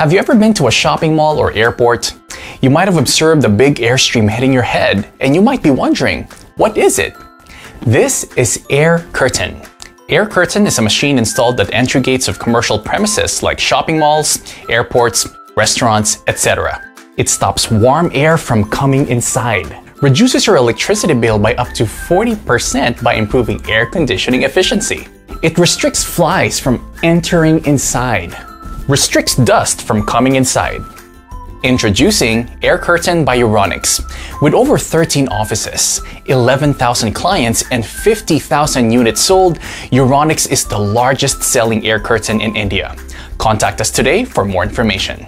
Have you ever been to a shopping mall or airport? You might have observed a big Airstream hitting your head, and you might be wondering, what is it? This is air curtain. Air curtain is a machine installed at entry gates of commercial premises like shopping malls, airports, restaurants, etc. It stops warm air from coming inside, reduces your electricity bill by up to 40% by improving air conditioning efficiency. It restricts flies from entering inside, restricts dust from coming inside. Introducing Air Curtain by Euronics. With over 13 offices, 11,000 clients, and 50,000 units sold, Euronics is the largest selling air curtain in India. Contact us today for more information.